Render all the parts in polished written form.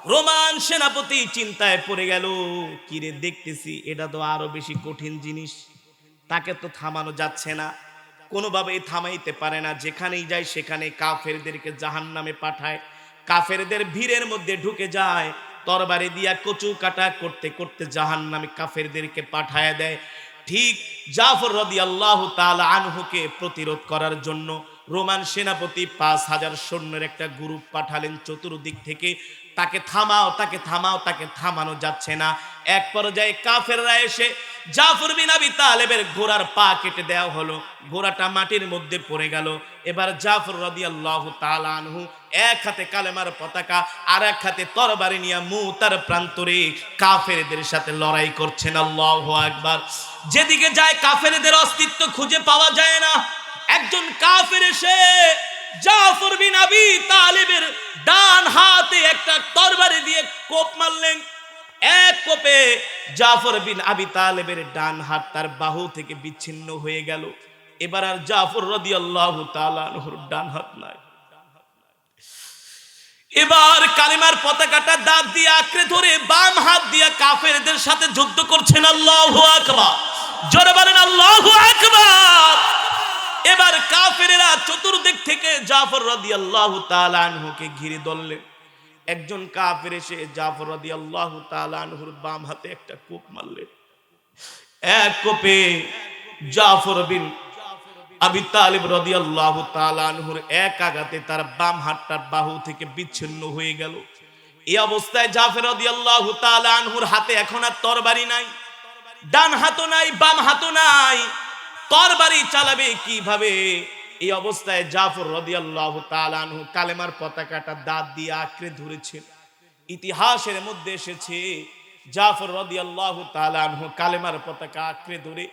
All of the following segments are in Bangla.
রোমান সেনাপতি চিন্তায় পড়ে গেল, কিরে দেখতেছি এটা তো আরো বেশি কঠিন জিনিস, তাকে তো থামানো যাচ্ছে না, কোনোভাবেই থামাইতে পারে না, যেখানেই যায় সেখানে কাফেরদেরকে জাহান্নামে পাঠায়, কাফেরদের ভিড়ের মধ্যে ঢুকে যায়, তরবারি দিয়া কচু কাটা করতে করতে জাহান্নামে কাফেরদেরকে পাঠায় দেয়। ঠিক জাফর রাদিয়াল্লাহু তাআলা আনহুকে প্রতিরোধ করার জন্য রোমান সেনাপতি 5000 সৈন্যের একটা গ্রুপ পাঠালেন চতুর্দিক থেকে, তাকে থামাও, তাকে থামাও, তাকে থামানো যাচ্ছে না। এক পর্যায়ে কাফেররা এসে জাফর বিন আবি তালেবের ঘোড়ার পা কেটে দেওয়া হলো, ঘোড়াটা মাটির মধ্যে পড়ে গেল। এবার জাফর রাদিয়াল্লাহু তাআলা আনহু এক হাতে কালেমার পতাকা আর এক হাতে তরবারি নিয়ে মুতার প্রান্তরে কাফেরদের সাথে লড়াই করছেন। আল্লাহু আকবার। যেদিকে যায় কাফেরদের অস্তিত্ব খুঁজে পাওয়া যায় না। একজন কাফের এসে জাফর বিন আবি তালেবের ডান হাতে একটা তরবারি দিয়ে কোপ মারলেন। এক কোপে জাফর বিন আবি তালেবের ডান হাত তার বাহু থেকে বিচ্ছিন্ন হয়ে গেল। এবার আর জাফর রাদিয়াল্লাহু তাআলা আনহুর ডান হাত নাই। এবার কালিমার পতাকাটা দাঁত দিয়ে আঁকড়ে ধরে বাম হাত দিয়ে কাফেরদের সাথে যুদ্ধ করছেন। আল্লাহু আকবার, জোরে বলেন আল্লাহু আকবার। এবার কাফেরেরা চতুর্দিক থেকে জাফর রাদিয়াল্লাহু তাআলা আনহুকে ঘিরে ধরলেন। একজন কাফের এসে জাফর রাদিয়াল্লাহু তাআলা আনহুর বাম হাতে একটা কোপ মারলেন। এক কোপে জাফর বিন আবি তালিব রাদিয়াল্লাহু তাআলা আনহুর এক আঘাতে তার বাম হাতটার বাহু থেকে বিচ্ছিন্ন হয়ে গেল। এই অবস্থায় জাফর রাদিয়াল্লাহু তাআলা আনহুর হাতে এখন আর তরবারি নাই, ডান হাতও নাই, বাম হাতও নাই, তরবারি চালাবে কিভাবে? এই অবস্থায় জাফর রাদিয়াল্লাহু তাআলা আনহু কালেমার পতাকাটা দাঁত দিয়ে আঁকড়ে ধরেছেন। ইতিহাসের মধ্যে এসেছে জাফর রাদিয়াল্লাহু তাআলা আনহু কালেমার পতাকা আঁকড়ে ধরে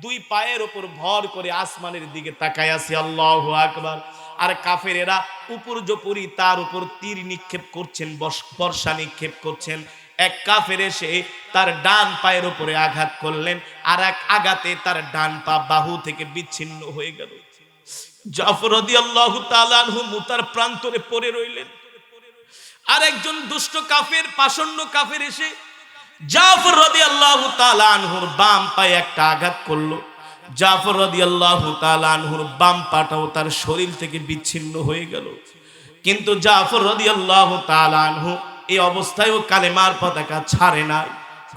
দুই পায়ের উপর ভর করে আসমানের দিকে তাকায় আছে। আল্লাহু আকবার। আর কাফেরেরা উপর্যুপরি তার উপর তীর নিক্ষেপ করছেন, বর্ষা নিক্ষেপ করছেন। এক কাফের এসে তার ডান পায়ের উপরে আঘাত করলেন, আর এক আঘাতে তার ডান পা বাহু থেকে বিচ্ছিন্ন হয়ে গেল। জাফর রাদিয়াল্লাহু তাআলা আনহু মুতার প্রান্তরে পড়ে রইলেন। আর একজন দুষ্ট কাফের, পাষণ্ড কাফের এসে জাফর রাদিয়াল্লাহু তাআলা আনহুর বাম পায়ে একটা আঘাত করলো। জাফর রাদিয়াল্লাহু তাআলা আনহুর বাম পাটাও তার শরীর থেকে বিচ্ছিন্ন হয়ে গেল। কিন্তু জাফর রাদিয়াল্লাহু তাআলা আনহু এই অবস্থায়ও কালেমার পতাকা ছাড়ে না।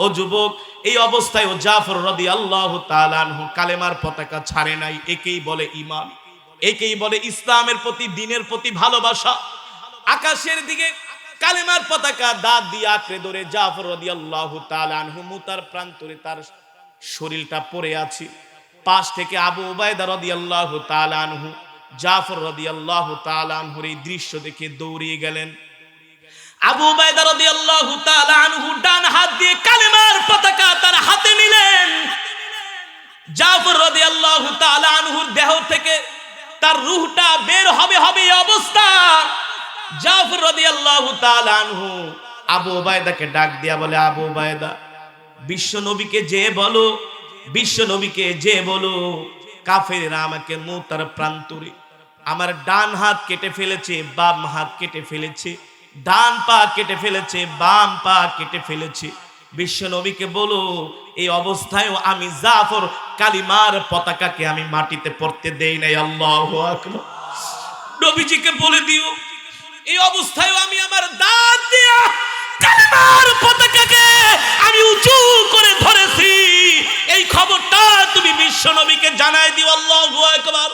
ও যুবক, এই অবস্থায়ও জাফর রাদিয়াল্লাহু তাআলা আনহু কালেমার পতাকা ছাড়ে নাই। একেই বলে ঈমান, একেই বলে ইসলামের প্রতি, দ্বীনের প্রতি ভালোবাসা। আকাশের দিকে কালেমার পতাকা দাঁত দিয়ে আঁকড়ে ধরে জাফর রাদিয়াল্লাহু তাআলা আনহু মুতার প্রান্তরে তার শরীরটা পড়ে আছে। পাশ থেকে আবু উবাইদা রাদিয়াল্লাহু তাআলা আনহু জাফর রাদিয়াল্লাহু তাআলা আনহুর এই দৃশ্য দেখে দৌড়িয়ে গেলেন। আবু উবাইদা রাদিয়াল্লাহু তাআলা আনহু ডান হাত দিয়ে কালেমার পতাকা তার হাতে নিলেন। জাফর রাদিয়াল্লাহু তাআলা আনহুর দেহ থেকে তার রূহটা বের হবে এই অবস্থা। জাফর রাদিয়াল্লাহু তাআলা আনহু আবু উবাইদাকে ডাক দিয়া বলে, আবু উবাইদা, বিশ্ব নবীকে যে বলো, বিশ্ব নবীকে যে বলো কাফেররা আমাকে মুতার প্রান্তরে আমার ডান হাত কেটে ফেলেছে, বাম হাত কেটে ফেলেছে, ডান পা কেটে ফেলেছে, বাম পা কেটে ফেলেছে। বিশ্ব নবীকে বলো এই অবস্থায়ও আমি জাফর কালিমার পতাকাকে আমি মাটিতে পড়তে দেই নাই। আল্লাহু আকবার। নবীজিকে বলে দিও এই অবস্থায়ও আমি আমার দাঁত দিয়া কালিমার পতাকাকে আমি উঁচু করে ধরেছি। এই খবরটা তুমি বিশ্ব নবীকে জানাই দিও। আল্লাহু আকবার।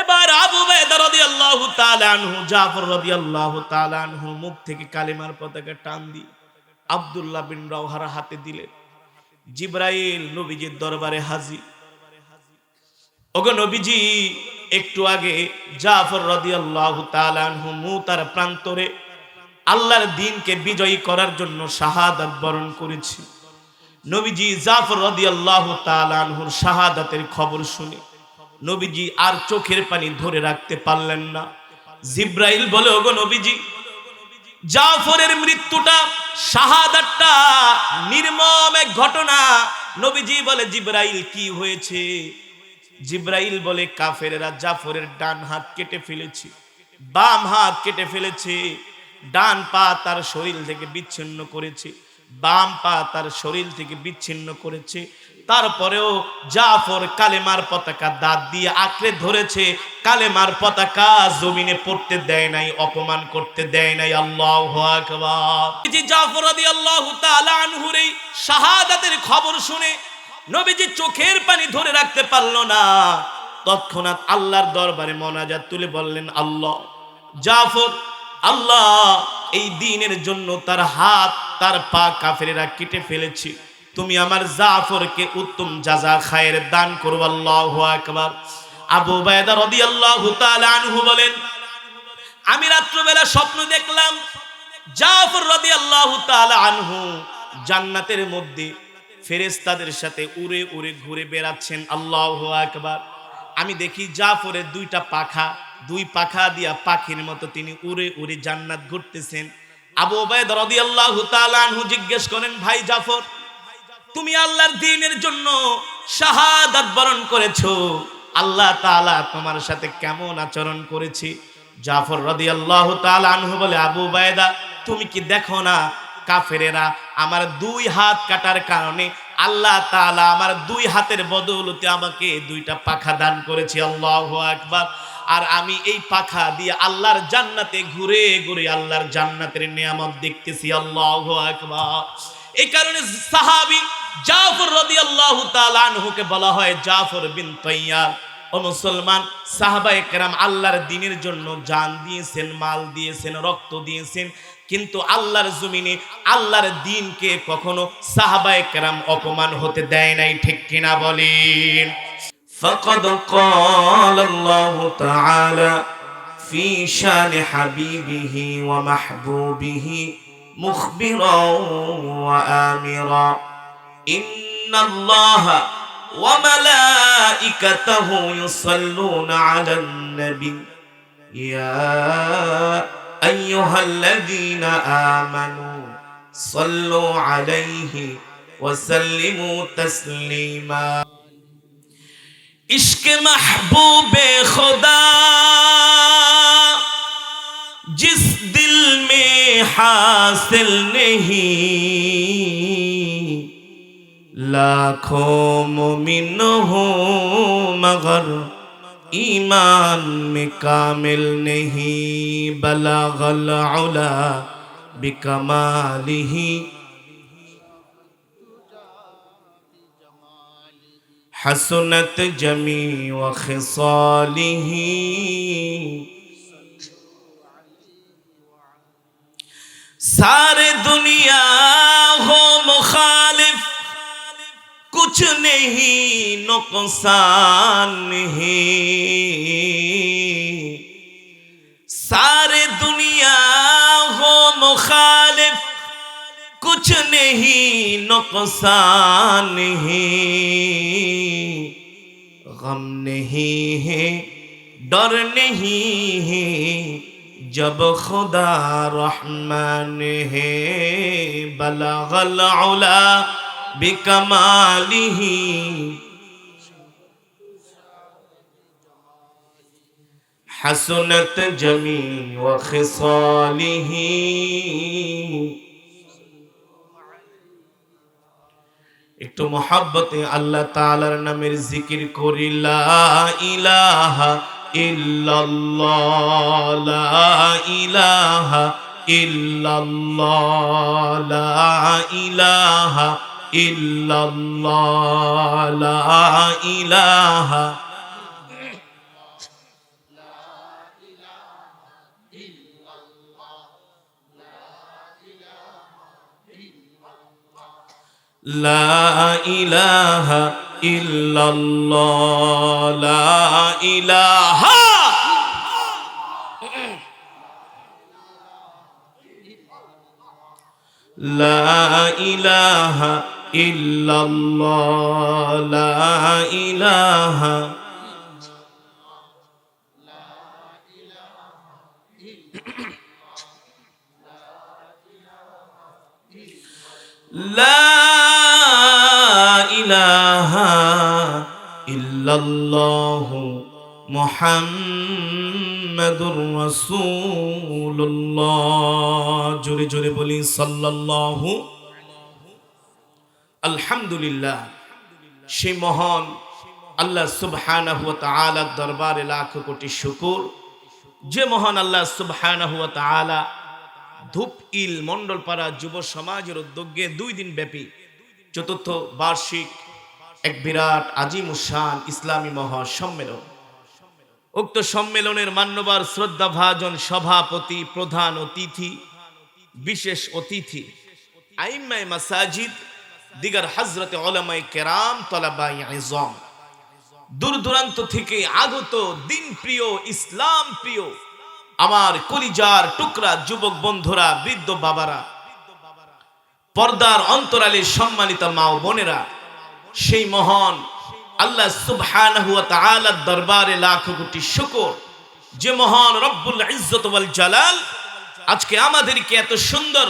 এবার আবু উবাইদা রাদিয়াল্লাহু তাআলা আনহু জাফর রাদিয়াল্লাহু তাআলা আনহু মুখ থেকে কালিমার পতাকা টান দিয়ে আব্দুল্লাহ বিন রাওহার হাতে দিলেন। জিবরাইল নবীজির দরবারে হাজির। ওগো নবীজি, একটু আগে জাফর রাদিয়াল্লাহু তাআলা আনহু মুতার প্রান্তরে আল্লাহর দ্বীনকে বিজয়ী করার জন্য শাহাদাত বরণ করেছে। নবীজি জাফর রাদিয়াল্লাহু তাআলা আনহুর শাহাদাতের খবর শুনে নবীজি আর চোখের পানি ধরে রাখতে পারলেন না। জিবরাইল বলে, ওগো নবীজি, জাফরের মৃত্যুটা, শাহাদাতটা নির্মম এক ঘটনা। নবীজি বলে, জিবরাইল কি হয়েছে? জিবরাইল বলে, কাফেরেরা জাফরের ডান হাত কেটে ফেলেছে, বাম হাত কেটে ফেলেছে, ডান পা তার শরীর থেকে বিচ্ছিন্ন করেছে, বাম পা তার শরীর থেকে বিচ্ছিন্ন করেছে। তারপরেও জাফর কালেমার পতাকা দাঁত দিয়ে আঁকড়ে ধরেছে, কালেমার পতাকা জমিনে পড়তে দেয় নাই, অপমান করতে দেয় নাই। আল্লাহু আকবার। জি জাফর রাদিয়াল্লাহু তাআলা আনহুর এই শাহাদাতের খবর শুনে নবীজি চোখের পানি ধরে রাখতে পারল না। তৎক্ষণাৎ আল্লাহর দরবারে মোনাজাত তুলে বললেন, আল্লাহ, জাফর, আল্লাহ এই দ্বীনের জন্য তার হাত তার পা কাফেরেরা কেটে ফেলেছে, তুমি আমার জাফরকে উত্তম জাযা খায়ের দান করো। আল্লাহু আকবার। আবু উবাইদা রাদিয়াল্লাহু তাআলা আনহু বলেন, আমি রাত্রিবেলা স্বপ্ন দেখলাম জাফর রাদিয়াল্লাহু তাআলা আনহু জান্নাতের মধ্যে ফেরেশতাদের সাথে উড়ে উড়ে ঘুরে বেড়াচ্ছেন। আল্লাহু আকবার। আমি দেখি জাফরের দুইটা পাখা, দুই পাখা দিয়া পাখির মতো তিনি উড়ে উড়ে জান্নাত ঘুরতেছেন। আবু উবাইদা রাদিয়াল্লাহু তাআলা আনহু জিজ্ঞেস করেন, ভাই জাফর, তুমি আল্লাহর দ্বীনের জন্য শাহাদাত বরণ করেছো, আল্লাহ তাআলা তোমার সাথে কেমন আচরণ করেছে? জাফর রাদিয়াল্লাহু তাআলা আনহু বলে, আবু উবাইদা, তুমি কি দেখো না কাফেরেরা আমার দুই হাত কাটার কারণে আল্লাহ তাআলা আমার দুই হাতের বদৌলতে আমাকে দুইটা পাখা দান করেছে। আল্লাহু আকবার। আর আমি এই পাখা দিয়ে আল্লাহর জান্নাতে ঘুরে ঘুরে আল্লাহর জান্নাতের নিয়ামত দেখতেছি। আল্লাহু আকবার। এই কারণে সাহাবী জাফর রাদিয়াল্লাহু তাআলা আনহুকে বলা হয় জাফর বিন তাইয়ার। ও মুসলমান, সাহাবায়ে কেরাম আল্লাহর দ্বীনের জন্য জান দিয়েছেন, মাল দিয়েছেন, রক্ত দিয়েছেন, কিন্তু আল্লাহর জমিনে আল্লাহর দ্বীনকে কখনো সাহাবায়ে কেরাম অপমান হতে দেয় নাই। ঠিক কিনা বলেন? ফাকাদ ক্বালাল্লাহু তাআলা ফি শানি হাবিবিহি ওয়া মাহবুবিহি মুখবিরাও ওয়া আমিরা, ইন্নাল্লাহা ওয়া মালাইকাতাহু ইউসাল্লুনা আলান নবী ইয়া আইয়ুহাল্লাযীনা আমানু সাল্লু আলাইহি ওয়া সাল্লিমু তাসলিমা। ইশকে महबूबे खुदा जिस दिल में हासिल नहीं, लाखों मुमिन हो मगर ईमान में कामिल नहीं, बलागल उला बिकमालिही हसनत जमी व खिसालिही। सारे दुनिया हो मुखालिफ, कुछ नहीं नुकसान नहीं। सारे दुनिया हो मुखालिफ, कुछ नहीं नुकसान नहीं। गम नहीं है, डर नहीं है, जब खुदा रहमान है, बलगल उला बिकमालिही हसनत जमी व खिसालिही। একটু মহব্বতে আল্লাহ তাআলার নামের জিকির করি। লা ইলাহা ইল্লাল্লাহ, লা ইলাহা ইল্লাল্লাহ, লা ইলাহা ইল্লাল্লাহ, লা ইলাহা। লা ইলাহা ইল্লাল্লাহ, লা ইলাহা। লা ইলাহা ইল্লাল্লাহ, লা ইলাহা। লা ইলাহা ইল্লাল্লাহু মুহাম্মাদুর মুহাম্মাদুর রাসূলুল্লাহ। জোরে জোরে বলি সাল্লাল্লাহু। আলহামদুলিল্লাহ, সেই মহান আল্লাহ সুবহানাহু ওয়া তাআলার দরবারে লাখ কোটি শুকর, যে মহান আল্লাহ সুবহানাহু ওয়া তাআলা ধূপইল মণ্ডলপাড়া যুব সমাজের উদ্যোগে 2 দিন ব্যাপী চতুর্থ বার্ষিক এক বিরাট আজিমুশান ইসলামী মহাসম্মেলন, উক্ত সম্মেলনের মান্যবর শ্রদ্ধাভাজন সভাপতি, প্রধান অতিথি, বিশেষ অতিথি আইম্মায়ে মাসাজিদ, দিগার হযরতে উলামায়ে কেরাম, তলাবায়ে ইলম, দূর দূরান্ত থেকে আগত দিন প্রিয়, ইসলাম প্রিয় আমার কলিজার টুকরা যুবক বন্ধুরা, বৃদ্ধ বাবারা, পর্দার অন্তরালে সম্মানিত মা ও বোনেরা, সেই মহান আল্লাহ সুবহানাহু ওয়া তাআলার দরবারে লাখ কোটি শুকর, যে মহান রব্বুল ইজ্জত ওয়াল জালাল আজকে আমাদেরকে এত সুন্দর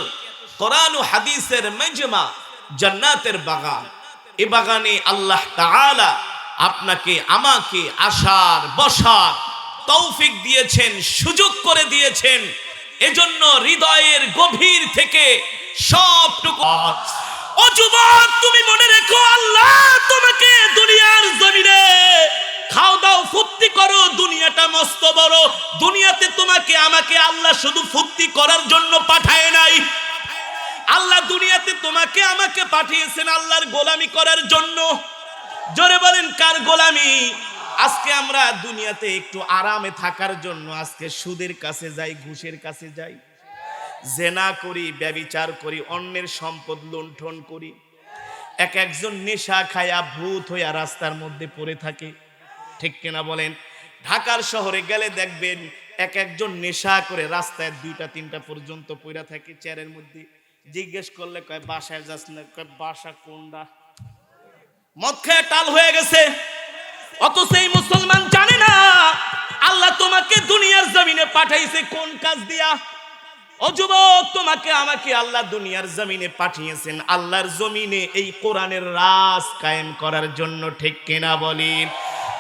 কোরআন ও হাদিসের মেজমা, জান্নাতের বাগান, এই বাগানে আল্লাহ তাআলা আপনাকে আমাকে আসার বসার তৌফিক দিয়েছেন, সুযোগ করে দিয়েছেন। এজন্য হৃদয়ের গভীর থেকে সবটুকু, ও যুবক তুমি মনে রেখো, আল্লাহ তোমাকে দুনিয়ার জমিনে খাও দাও ফুর্তি করো, দুনিয়াটা মস্ত বড়, দুনিয়াতে তোমাকে আমাকে আল্লাহ শুধু ফুর্তি করার জন্য পাঠায় নাই। আল্লাহ দুনিয়াতে তোমাকে আমাকে পাঠিয়েছেন আল্লাহর গোলামি করার জন্য। জোরে বলেন কার গোলামি? আজকে আমরা দুনিয়াতে একটু আরামে থাকার জন্য আজকে সুদের কাছে যাই, ঘুষের কাছে যাই, জেনা করি, ব্যভিচার করি, অন্যের সম্পদ লুণ্ঠন করি। একজন নেশা খায়া ভূত হইয়া রাস্তার মধ্যে পড়ে থাকে, ঠিক কিনা বলেন? ঢাকার শহরে গেলে দেখবেন একজন নেশা করে রাস্তায় 2টা 3টা পর্যন্ত পড়ে থাকে চেয়ারের মধ্যে। জিজ্ঞেস করলে কয় বাসায় যাস না, কয় বাসা কোনটা? মদ খেয়ে টাল হয়ে গেছে। অথচ এই মুসলমান জানে না আল্লাহ তোমাকে দুনিয়ার জমিনে পাঠাইছে কোন কাজ দিয়া। ও যুবক, তোমাকে আমাকে আল্লাহ দুনিয়ার জমিনে পাঠিয়েছেন আল্লাহর জমিনে এই কোরআনের রাজ কায়েম করার জন্য, ঠিক কিনা বলেন?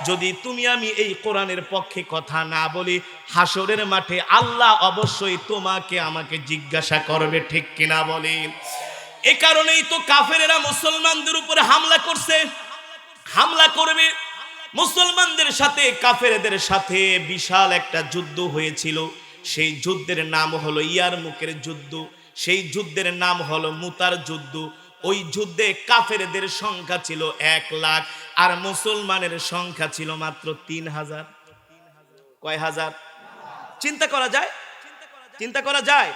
যদি তুমি আমি এই কোরআনের পক্ষে কথা না বলি, হাসরের মাঠে আল্লাহ অবশ্যই তোমাকে আমাকে জিজ্ঞাসা করবে, ঠিক কিনা বলেন? এই কারণেই তো কাফেরেরা মুসলমানদের উপরে হামলা করছে, হামলা করবে। মুসলমানদের সাথে কাফেরদের সাথে বিশাল একটা যুদ্ধ হয়েছিল। সেই যুদ্ধের নাম হলো ইয়ারমুকের যুদ্ধ, সেই যুদ্ধের নাম হলো মুতার যুদ্ধ। ওই যুদ্ধে কাফেরদের সংখ্যা ছিল 1 লাখ আর মুসলমানের সংখ্যা ছিল মাত্র 3000। কয় হাজার? চিন্তা করা যায়? চিন্তা করা যায়?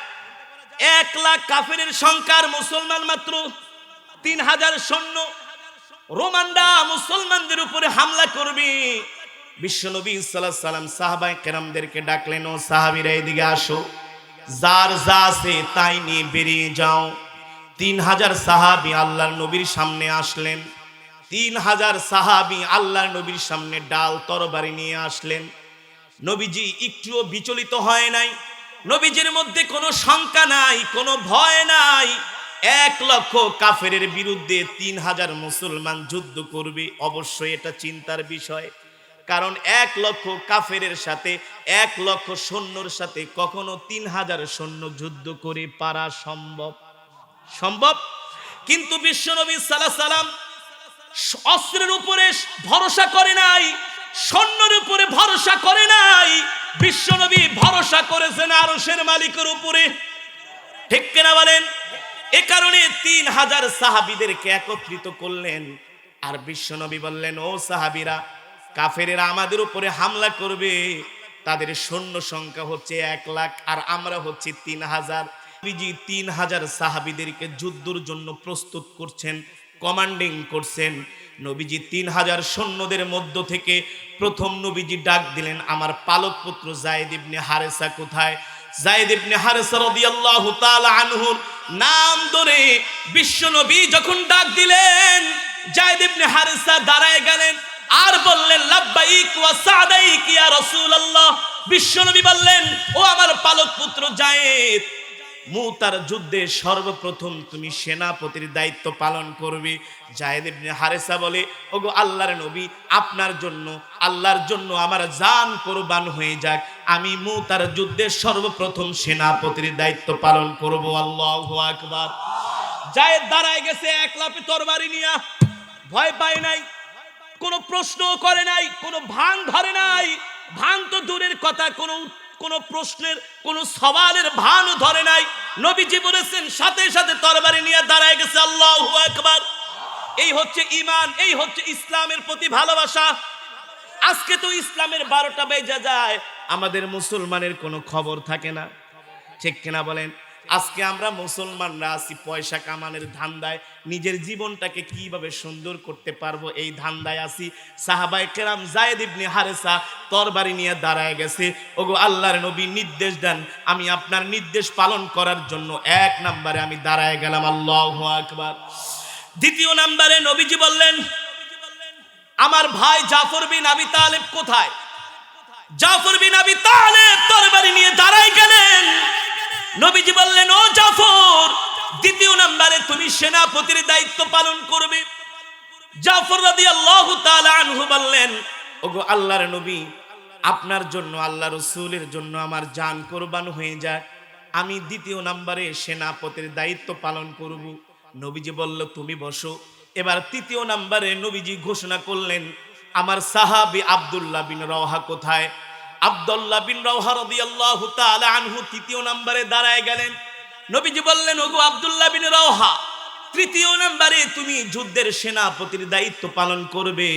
1 লাখ কাফেরের সংখ্যা আর মুসলমান মাত্র 3000 সৈন্য। রোমানরা মুসলমানদের উপরে হামলা করবে। বিশ্বনবী সাল্লাল্লাহু আলাইহি সাল্লাম সাহাবায়ে কেরামদেরকে ডাকলেন, ও সাহাবীরা এদিকে আসো, যার যা আছে তাই নিয়ে বেরিয়ে যাও। 3000 সাহাবী আল্লাহর নবীর সামনে আসলেন। 3000 সাহাবী আল্লাহর নবীর সামনে ডাল তরবারি নিয়ে আসলেন। নবীজি একটুও বিচলিত হয় নাই, নবীজির মধ্যে কোনো শঙ্কা নাই, কোনো ভয় নাই। 1 লক্ষ কাফেরের বিরুদ্ধে 3000 মুসলমান যুদ্ধ করবে, অবশ্যই এটা চিন্তার বিষয়। কারণ 1 লক্ষ কাফেরের সাথে 1 লক্ষ সৈন্যর সাথে কখনো 3000 সৈন্য যুদ্ধ করে পারা সম্ভব? সম্ভব। কিন্তু বিশ্বনবী সাল্লাল্লাহু আলাইহি সাল্লাম অস্ত্রের উপরে ভরসা করে নাই, সৈন্যের উপরে ভরসা করে নাই। বিশ্বনবী ভরসা করেছেন আরশের মালিকের উপরে, ঠিক কিনা বলেন? এ কারণে 3000 সাহাবীদেরকে একত্রিত করলেন। আর বিশ্বনবী বললেন, ও সাহাবীরা, কাফেরেরা আমাদের উপরে হামলা করবে, তাদের সৈন্য সংখ্যা হচ্ছে 1 লাখ আর আমরা হচ্ছে 3000। নবীজি 3000 সাহাবীদেরকে যুদ্ধের জন্য প্রস্তুত করছেন, কমান্ডিং করছেন। নবীজি 3000 সৈন্যদের মধ্য থেকে প্রথম নবীজি ডাক দিলেন, আমার পালক পুত্র যায়েদ ইবনে হারেসা কোথায়? যায়েদ ইবনে হারেসা রাদিয়াল্লাহু তাআলা আনহুর নাম ধরে বিশ্বনবী যখন ডাক দিলেন, যায়েদ ইবনে হারেসা দাঁড়ায় গেলেন আর বললেন, লাব্বাইক ওয়া সাদাইক ইয়া রাসূলুল্লাহ। বিশ্বনবী বললেন, ও আমার পালক পুত্র যায়েদ, মুতার যুদ্ধে সর্বপ্রথম তুমি সেনাপতির দায়িত্ব পালন করবে। যায়েদ ইবনে হারেসা বলে, ওগো আল্লাহর নবী, আপনার জন্য, আল্লাহর জন্য আমার জান কুরবান হয়ে যাক, আমি মুতার যুদ্ধে সর্বপ্রথম সেনাপতির দায়িত্ব পালন করব। আল্লাহু আকবার। জায়েদ দাঁড়ায় গেছে এক লাফে তরবারি নিয়া, ভয় পায় নাই, কোনো প্রশ্ন করে নাই, কোনো ভান ধরে নাই। ভান তো দূরের কথা, কোনো প্রশ্নের কোনো সওয়ালের ভানও ধরে নাই। নবীজি বলেছেন সাথে সাথে তরবারি নিয়ে দাঁড়ায় গেছে। আল্লাহু আকবার। এই হচ্ছে ঈমান, এই হচ্ছে ইসলামের প্রতি ভালোবাসা। আজকে তো ইসলামের 12টা বেজে যায়, আমাদের মুসলমানের কোনো খবর থাকে না, ঠিক কিনা বলেন? আজকে আমরা মুসলমানরা আছি পয়সা কামানোর ধান্দায়, নিজের জীবনটাকে কিভাবে সুন্দর করতে পারবো এই ধান্দায় আছি। সাহাবায়ে কেরাম যায়েদ ইবনে হারেসা তরবারি নিয়ে দাঁড়ায় গেছে। ওগো আল্লাহর নবী নির্দেশ দেন, আমি আপনার নির্দেশ পালন করার জন্য 1 নম্বরে আমি দাঁড়ায় গেলাম। আল্লাহু আকবার। দ্বিতীয় নম্বরে নবীজি বললেন, আমার ভাই জাফর বিন আবি তালেব কোথায়? জাফর বিন আবি তালেব তরবারি নিয়ে দাঁড়ায় গেলেন। নবীজি বললেন, ও জাফর, দ্বিতীয় নম্বরে তুমি সেনাপতির দায়িত্ব পালন করবে। জাফর রাদিয়াল্লাহু তাআলা আনহু বললেন, ওগো আল্লাহর নবী, আপনার জন্য, আল্লাহ রাসূলের জন্য আমার জান কুরবান হয়ে যায়, আমি দ্বিতীয় নম্বরে সেনাপতির দায়িত্ব পালন করব। নবীজি বলল, তুমি বসো। এবার তৃতীয় নম্বরে নবীজি ঘোষণা করলেন, আমার সাহাবী আব্দুল্লাহ বিন রওহা কোথায়? আব্দুল্লাহ বিন রওহা রাদিয়াল্লাহু তাআলা আনহু তৃতীয় নম্বরে দাঁড়ায় গেলেন। নবীজি বললেন, ওগো আব্দুল্লাহ বিন রওহা, তৃতীয় নম্বরে তুমি যুদ্ধের সেনাপতির দায়িত্ব পালন করবে।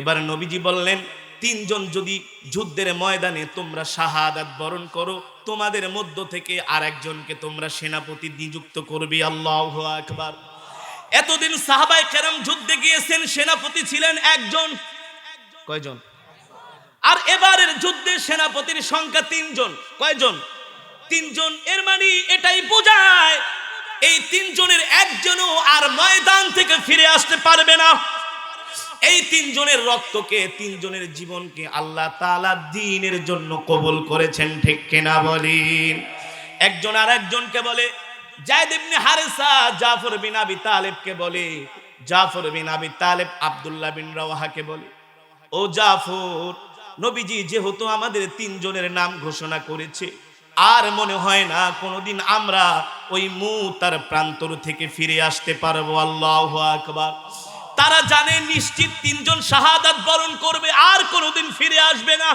এবার নবীজি বললেন, 3 জন যদি যুদ্ধের ময়দানে তোমরা শাহাদাত বরণ করো, তোমাদের মধ্য থেকে আরেকজনকে তোমরা সেনাপতি নিযুক্ত করবে। আল্লাহু আকবার। এতদিন সাহাবায়ে কেরাম যুদ্ধে গিয়েছেন, সেনাপতি ছিলেন একজন। কয়জন? আর এবারের যুদ্ধে সেনাপতির সংখ্যা 3 জন। কয়জন? 3 জন। এর মানে এটাই বোঝায় এই 3 জনের একজনও আর ময়দান থেকে ফিরে আসতে পারবে না। এই 3 জনের রক্তকে, 3 জনের জীবনকে আল্লাহ তাআলা দ্বীনের জন্য কবুল করেছেন, ঠিক কিনা বলেন? একজন আর একজনকে বলে, যায়েদ ইবনে হারেসা জাফর বিন আবি তালেবকে বলে, জাফর বিন আবি তালেব আব্দুল্লাহ বিন রওয়াহাকে বলে, ও জাফর, নবীজি যেহেতু আমাদের 3 জনের নাম ঘোষণা করেছে, আর মনে হয় না কোনোদিন আমরা ওই মুতার প্রান্তর থেকে ফিরে আসতে পারবো। আল্লাহু আকবার। তারা জানে নিশ্চিত 3 জন শাহাদাত বরণ করবে, আর কোনোদিন ফিরে আসবে না।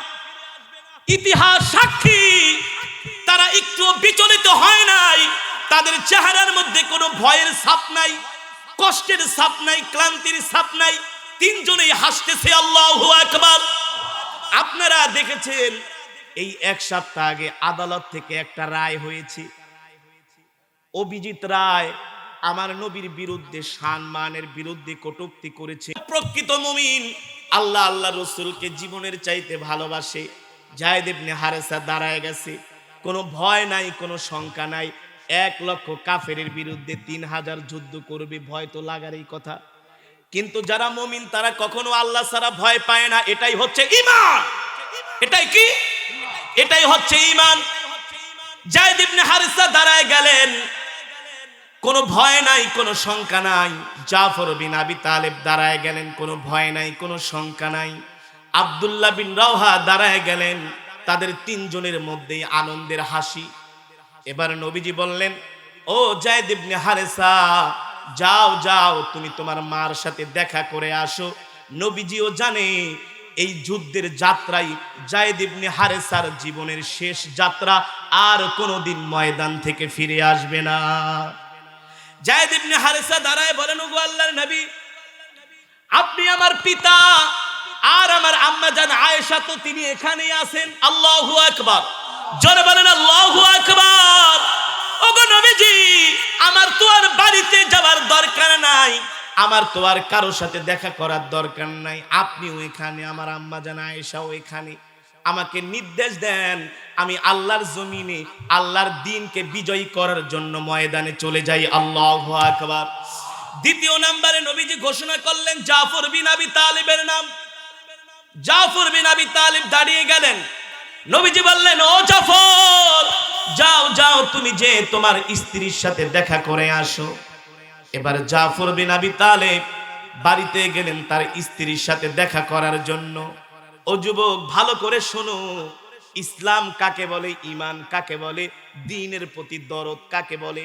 ইতিহাস সাক্ষী, তারা একটু বিচলিত হয় নাই। তাদের চেহারার মধ্যে কোনো ভয়ের ছাপ নাই, কষ্টের ছাপ নাই, ক্লান্তির ছাপ নাই। 3 জনেই হাসতেছে। আল্লাহু আকবার। আপনারা দেখেছেন এই 1 সপ্তাহ আগে আদালত থেকে একটা রায় হয়েছে। অভিজিৎ রায় আমার নবীর বিরুদ্ধে, সম্মানের বিরুদ্ধে কটূক্তি করেছে। প্রকৃত মুমিন আল্লাহ আল্লাহ রাসূলকে জীবনের চাইতে ভালোবাসে। যায়েদ ইবনে হারেসা দাঁড়ায় গেছে, কোনো ভয় নাই, কোনো শঙ্কা নাই। 1 লক্ষ কাফেরের বিরুদ্ধে 3000 যুদ্ধ করবে, ভয় তো লাগারই কথা। কিন্তু যারা মুমিন তারা কখনো আল্লাহ ছাড়া ভয় পায় না। এটাই হচ্ছে ঈমান। এটাই কি? এটাই হচ্ছে ঈমান। যায়েদ ইবনে হারেসা দাঁড়ায় গেলেন, কোনো ভয় নাই, কোনো শঙ্কা নাই। জাফর বিন আবি তালেব দাঁড়ায় গেলেন, কোনো ভয় নাই, কোনো শঙ্কা নাই। আব্দুল্লাহ বিন রওহা দাঁড়ায় গেলেন, তাদের 3 জনের মধ্যেই আনন্দের হাসি। এবার নবীজি বললেন, ও যায়েদ ইবনে হারেসা, যাও যাও, তুমি তোমার মার সাথে দেখা করে আসো। নবীজিও জানে এই যুদ্ধের যাত্রাই যায়েদ ইবনে হারেসার জীবনের শেষ যাত্রা, আর কোনোদিন ময়দান থেকে ফিরে আসবে না। যায়েদ ইবনে হারেসা দাঁড়ায় বলেন, ওগো আল্লাহর নবী, আপনি আমার পিতা আর আমার আম্মা জান আয়েশা তো তিনি এখানেই আছেন। আল্লাহু আকবার। জোরে বলেন আল্লাহু আকবার। ওগো নবীজি, আমার তো আর বাড়িতে যাওয়ার দরকার নাই, আমার তো আর কারোর সাথে দেখা করার দরকার নাই। আপনিও এখানে, আমার আম্মা জান আয়েশাও এখানে। আমাকে নির্দেশ দেন, আমি আল্লাহর জমিনে আল্লাহর দ্বীনকে বিজয়ী করার জন্য ময়দানে চলে যাই। আল্লাহু আকবার। দ্বিতীয় নম্বরে নবীজি ঘোষণা করলেন জাফর বিন আবি তালেবের নাম। জাফর বিন আবি তালেব দাঁড়িয়ে গেলেন। নবীজি বললেন, ও জাফর, যাও যাও, তুমি যে তোমার স্ত্রীর সাথে দেখা করে আসো। এবার জাফর বিন আবি তালেব বাড়িতে গেলেন তার স্ত্রীর সাথে দেখা করার জন্য। ও যুবক, ভালো করে শোনো, ইসলাম কাকে বলে, ঈমান কাকে বলে, দ্বীনের প্রতি দরদ কাকে বলে।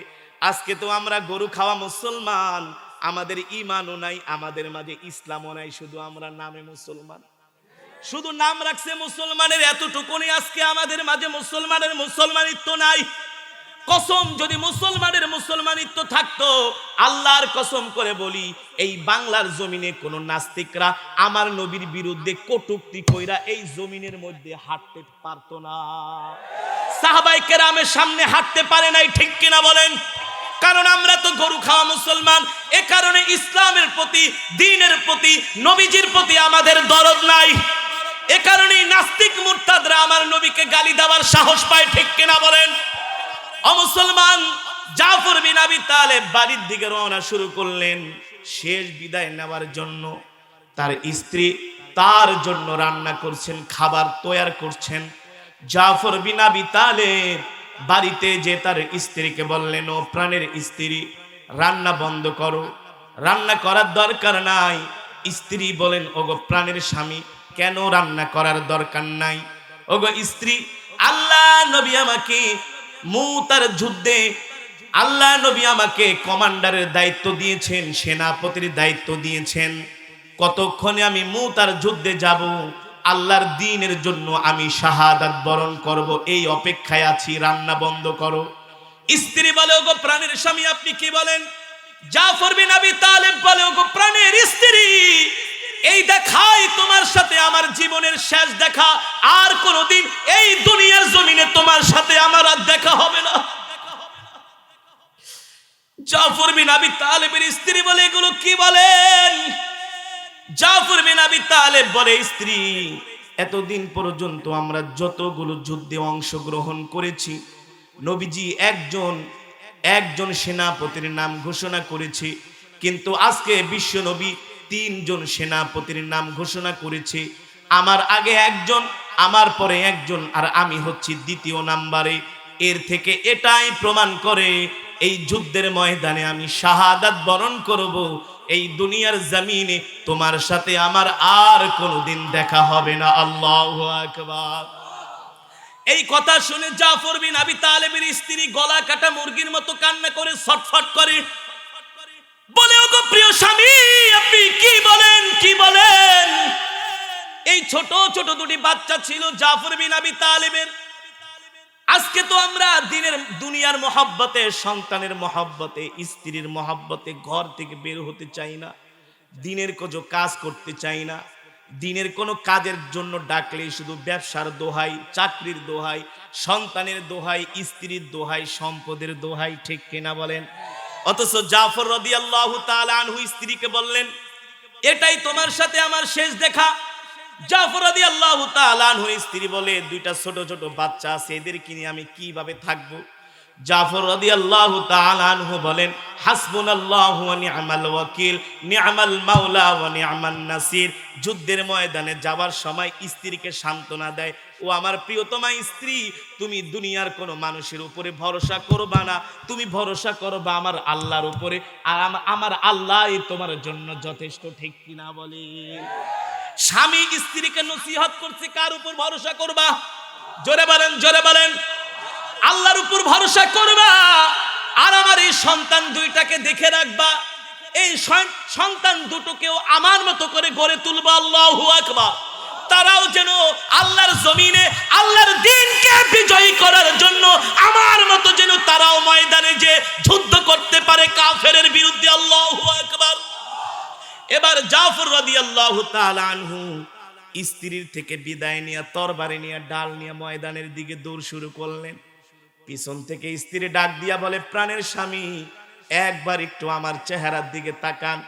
আজকে তো আমরা গরু খাওয়া মুসলমান, আমাদের ঈমানও নাই, আমাদের মাঝে ইসলামও নাই, শুধু আমরা নামে মুসলমান, শুধু নাম রাখছে মুসলমানের, এতটুকুনি। আজকে আমাদের মাঝে মুসলমানের মুসলমানিত্ব নাই। কসম, যদি মুসলমানের মুসলমানিত্ব থাকতো, আল্লাহর কসম করে বলি, এই বাংলার জমিনে কোন নাস্তিকরা আমার নবীর বিরুদ্ধে কটূক্তি কইরা এই জমিনের মধ্যে হাঁটতে পারতো না। সাহাবায়ে কেরামের সামনে হাঁটতে পারে নাই, ঠিক কিনা বলেন? কারণ আমরা তো গরু খাওয়া মুসলমান। এ কারণে ইসলামের প্রতি, দ্বীনের প্রতি, নবীজির প্রতি আমাদের দরদ নাই। এ কারণেই নাস্তিক মুরতাদরা আমার নবীকে গালি দেওয়ার সাহস পায়, ঠিক কিনা বলেন? মুসলমান, জাফর বিন আবি তালেব বাড়ির দিকে রওনা শুরু করলেন শেষ বিদায় নেওয়ার জন্য। তার স্ত্রী তার জন্য রান্না করছেন, খাবার তৈয়ার করছেন। জাফর বিন আবি তালেব বাড়িতে যে তার স্ত্রীকে বললেন, ও প্রাণের স্ত্রী, রান্না বন্ধ করো, রান্না করার দরকার নাই। স্ত্রী বলেন, ওগো প্রাণের স্বামী, কেন রান্না করার দরকার নাই? ওগো স্ত্রী, আল্লাহ নবী আমাকে মুতার যুদ্ধে, আল্লাহ নবী আমাকে কমান্ডারের দায়িত্ব দিয়েছেন, সেনাপতির দায়িত্ব দিয়েছেন। কতক্ষণে আমি মুতার যুদ্ধে যাব, আল্লাহর দ্বীনের জন্য আমি শাহাদাত বরণ করব, এই অপেক্ষায় আছি, রান্না বন্ধ করো। স্ত্রী বলে, ওগো প্রাণের স্বামী, আপনি কি বলেন? জাফর বিন আবি তালেব বলে, ওগো প্রাণের স্ত্রী, এই দেখাই তোমার সাথে আমার জীবনের শেষ দেখা, আর কোনদিন এই দুনিয়ার জমিনে তোমার সাথে আমার আর দেখা হবে না। জাফর বিন আবি তালেবের স্ত্রী বলে, এগুলো কি বলেন? জাফর বিন আবি তালেব বলে, স্ত্রী, এতদিন পর্যন্ত আমরা যতগুলো যুদ্ধে অংশগ্রহণ করেছি, নবীজি একজন সেনাপতির নাম ঘোষণা করেছে, কিন্তু আজকে বিশ্ব নবী 3 জন সেনাপতির নাম ঘোষণা করেছে। আমার আগে একজন, আমার পরে একজন, আর আমি হচ্ছি দ্বিতীয় নাম্বারে। এর থেকে এটাই প্রমাণ করে এই যুদ্ধের ময়দানে আমি শাহাদাত বরণ করব, এই দুনিয়ার জমিনে তোমার সাথে আমার আর কোনোদিন দেখা হবে না। আল্লাহু আকবার। এই কথা শুনে জাফর বিন আবি তালেবের স্ত্রী গলা কাটা মুরগির মতো কান্না করে ছটফট করে, বলে, ওগো প্রিয় স্বামী, আপনি কি বলেন, কি বলেন? এই ছোট ছোট দুটি বাচ্চা ছিল জাফর বিন আবি তালেবের। আজকে তো আমরা দুনিয়ার মহব্বতে, সন্তানের মহব্বতে, স্ত্রীর মহব্বতে ঘর থেকে বের হতে চাই না, দ্বীনের কোনো কাজ করতে চাই না। দ্বীনের কোনো কাজের জন্য ডাকলে শুধু ব্যবসার দোহাই, চাকরির দোহাই, সন্তানের দোহাই, স্ত্রীর দোহাই, সম্পদের দোহাই, ঠিক কিনা বলেন? অথচ জাফর রাদিয়াল্লাহু তাআলা আনহু স্ত্রীকে বললেন, এটাই তোমার সাথে আমার শেষ দেখা। জাফর রাদিয়াল্লাহু তাআলা আনহু স্ত্রী বলে, 2টা ছোট ছোট বাচ্চা আছে, এদেরকে নিয়ে আমি কিভাবে থাকবো? জাফর রাদিয়াল্লাহু তাআলা আনহু বলেন, হাসবুনাল্লাহু ওয়া নি'মাল ওয়াকিল, নি'মাল মাওলা ওয়া নি'মান নাসির। যুদ্ধের ময়দানে যাবার সময় স্ত্রীকে সান্ত্বনা দেয়, ও আমার প্রিয়তমা স্ত্রী, তুমি দুনিয়ার কোনো মানুষের উপরে ভরসা করবা না, তুমি ভরসা করবা আমার আল্লাহর উপরে, আর আমার আল্লাহই তোমার জন্য যথেষ্ট, ঠিক কিনা বলে? স্বামী স্ত্রীকে নসিহত করছে, কার উপর ভরসা করবা? জোরে বলেন, জোরে বলেন। আল্লাহর উপর ভরসা করবা, আর আমার এই সন্তান 2টাকে দেখে রাখবা, এই সন্তান দুটোকেও আমার মতো করে গড়ে তুলবা। আল্লাহু আকবার। তারাও যেন আল্লাহর জমিনে আল্লাহর দ্বীনকে বিজয়ী করার জন্য আমার মতো যেন তারাও ময়দানে যে যুদ্ধ করতে পারে কাফেরের বিরুদ্ধে। আল্লাহু আকবার। এবার জাফর রাদিয়াল্লাহু তাআলা আনহু স্ত্রীর থেকে বিদায় নিয়ে, তরবারি নিয়ে, ডাল নিয়ে ময়দানের দিকে দৌড় শুরু করলেন। পিছন থেকে স্ত্রী ডাক দিয়া বলে, প্রাণের স্বামী, একবার একটু আমার চেহারার দিকে তাকান,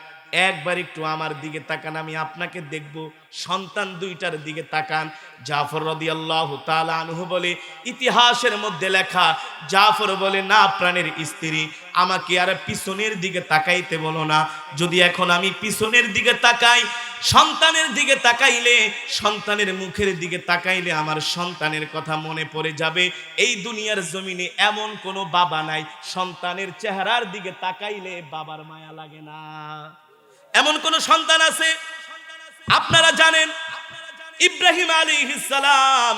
একবার একটু আমার দিকে তাকান, আমি আপনাকে দেখব। সন্তান 2টার দিকে তাকান। জাফর রাদিয়াল্লাহু তাআলা আনহু বলে, ইতিহাসের মধ্যে লেখা, জাফর বলে, না প্রাণের স্ত্রী, আমাকে আর পিছনের দিকে তাকাইতে বলো না। যদি এখন আমি পিছনের দিকে তাকাই, সন্তানের দিকে তাকাইলে, সন্তানের মুখের দিকে তাকাইলে আমার সন্তানের কথা মনে পড়ে যাবে। এই দুনিয়ার জমিনে এমন কোনো বাবা নাই, সন্তানের চেহারার দিকে তাকাইলে বাবার মায়া লাগে না। এমন কোন সন্তান আছে? আপনারা জানেন, ইব্রাহিম আলাইহিস সালাম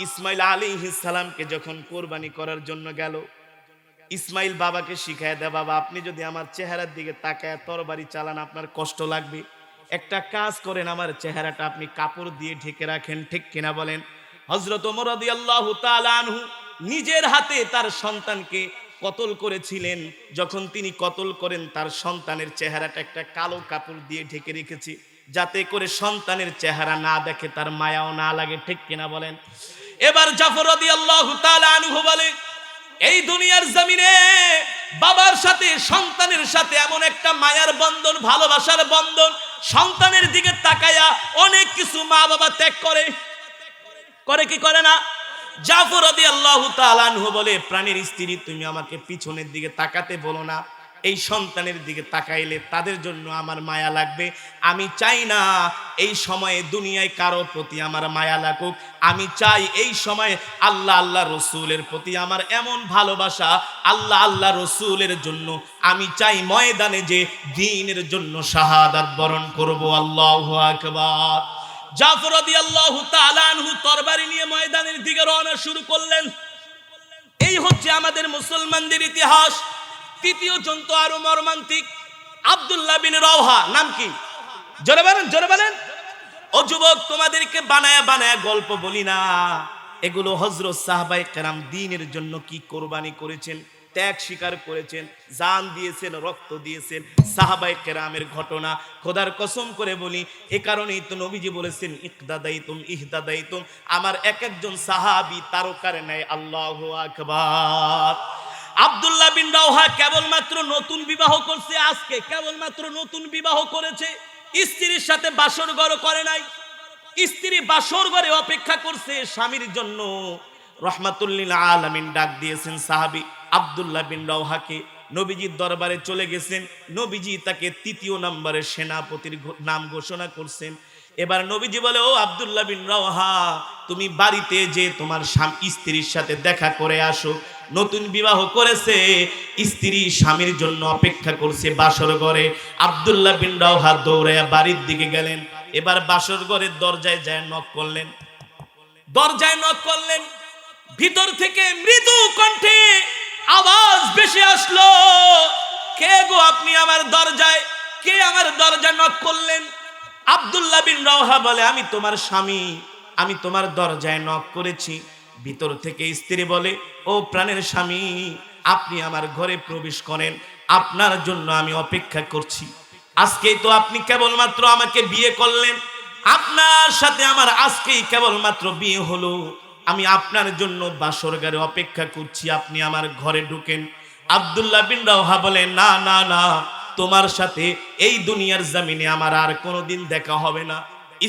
ইসমাইল আলাইহিস সালামকে যখন কোরবানি করার জন্য গেল, ইসমাইল বাবাকে শিখায় দেয়, বাবা আপনি যদি আমার চেহারার দিকে তাকায় তরবারি চালান আপনার কষ্ট লাগবে, একটা কাজ করেন আমার চেহারাটা আপনি কাপড় দিয়ে ঢেকে রাখেন। ঠিক কিনা বলেন? হযরত ওমর রাদিয়াল্লাহু তাআলা আনহু নিজের হাতে তার সন্তানকে কতল করেছিলেন। যখন তিনি কতল করেন তার সন্তানের চেহারাটা একটা কালো কাপড় দিয়ে ঢেকে রেখেছে, যাতে করে সন্তানের চেহারা না দেখে, তার মায়াও না লাগে। ঠিক কিনা বলেন? এবার জাফর রাদিয়াল্লাহু তাআলা আনহু বলে, এই দুনিয়ার জমিনে বাবার সাথে সন্তানের সাথে এমন একটা মায়ার বন্ধন, ভালোবাসার বন্ধন, সন্তানের দিকে তাকায়া অনেক কিছু মা বাবা ত্যাগ করে, করে কি করে না? জাফর রাদিয়াল্লাহু তাআলা আনহু বলে, প্রাণের স্ত্রী তুমি আমাকে পিছনের দিকে তাকাতে বলো না, এই সন্তানের দিকে তাকাইলে তাদের জন্য আমার মায়া লাগবে। আমি চাই না এই সময়ে দুনিয়ায় কারো প্রতি আমার মায়া লাগুক, আমি চাই এই সময়ে আল্লাহ আল্লাহ রসুলের প্রতি আমার এমন ভালোবাসা, আল্লাহ আল্লাহ রসুলের জন্য আমি চাই ময়দানে যে দ্বীনের জন্য শাহাদাত বরণ করব। আল্লাহু আকবার। জাফর রাদিয়াল্লাহু তাআলা আনহু তরবারি নিয়ে ময়দানের দিকে রওনা শুরু করলেন। এই হচ্ছে আমাদের মুসলমানদের ইতিহাস। তৃতীয় জন তো আরো মর্মান্তিক, আব্দুল্লাহ বিন রাওহা। নাম কি? জোরে বলেন, জোরে বলেন। ও যুবক, তোমাদেরকে বানায়া বানায়া গল্প বলি না, এগুলো হযরত সাহাবায়ে কেরাম দ্বীনের জন্য কি কোরবানি করেছেন, ত্যাগ স্বীকার করেছেন, জান দিয়েছেন, রক্ত দিয়েছেন, সাহাবায়ে কেরামের ঘটনা। খোদার কসম করে বলি, এ কারণেই তো নবীজি বলেছেন, ইকদাদাইতুম ইহদাদাইতুম, আমার এক একজন সাহাবী তারকার ন্যায়। আল্লাহু আকবার। আব্দুল্লাহ বিন রাওহা কেবলমাত্র নতুন বিবাহ করছে, আজকে কেবলমাত্র নতুন বিবাহ করেছে, স্ত্রীর সাথে বাসর ঘর করে নাই। স্ত্রী বাসর ঘরে অপেক্ষা করছে স্বামীর জন্য। রাহমাতুল লিল আলামিন ডাক দিয়েছেন সাহাবী আব্দুল্লাহ বিন রাওহাকে, নবীজির দরবারে চলে গেছেন। নবীজি তাকে তৃতীয় নম্বরের সেনাপতির নাম ঘোষণা করছেন। এবার নবীজি বলে, ও আব্দুল্লাহ বিন রাওহা, তুমি বাড়িতে যে তোমার স্ত্রীর সাথে দেখা করে আসো। নতুন বিবাহ করেছে, স্ত্রী স্বামীর জন্য অপেক্ষা করছে বাসর ঘরে। আব্দুল্লাহ বিন রাওহা দৌড়ায়া বাড়ির দিকে গেলেন। এবার বাসর ঘরের দরজায় যায় নক করলেন। দরজায় নক করলেন, ভিতর থেকে মৃদু কণ্ঠে আওয়াজ ভেসে আসলো, কে গো আপনি আমার দরজায়, কে আমার দরজা নক করলেন? আব্দুল্লাহ বিন রাওহা বলে, আমি তোমার স্বামী, আমি তোমার দরজায় নক করেছি। ভিতর থেকে স্ত্রী বলে, ও প্রাণের স্বামী, আপনি আমার ঘরে প্রবেশ করেন, আপনার জন্য আমি অপেক্ষা করছি। আজকেই তো আপনি কেবলমাত্র আমাকে বিয়ে করলেন, আপনার সাথে আমার আজকেই কেবলমাত্র বিয়ে হলো, আমি আপনার জন্য বাসর ঘরে অপেক্ষা করছি, আপনি আমার ঘরে ঢুকেন। আব্দুল্লাহ বিন রাওহা বলে, না না না, তোমার সাথে এই দুনিয়ার জমিনে আমার আর কোনোদিন দেখা হবে না।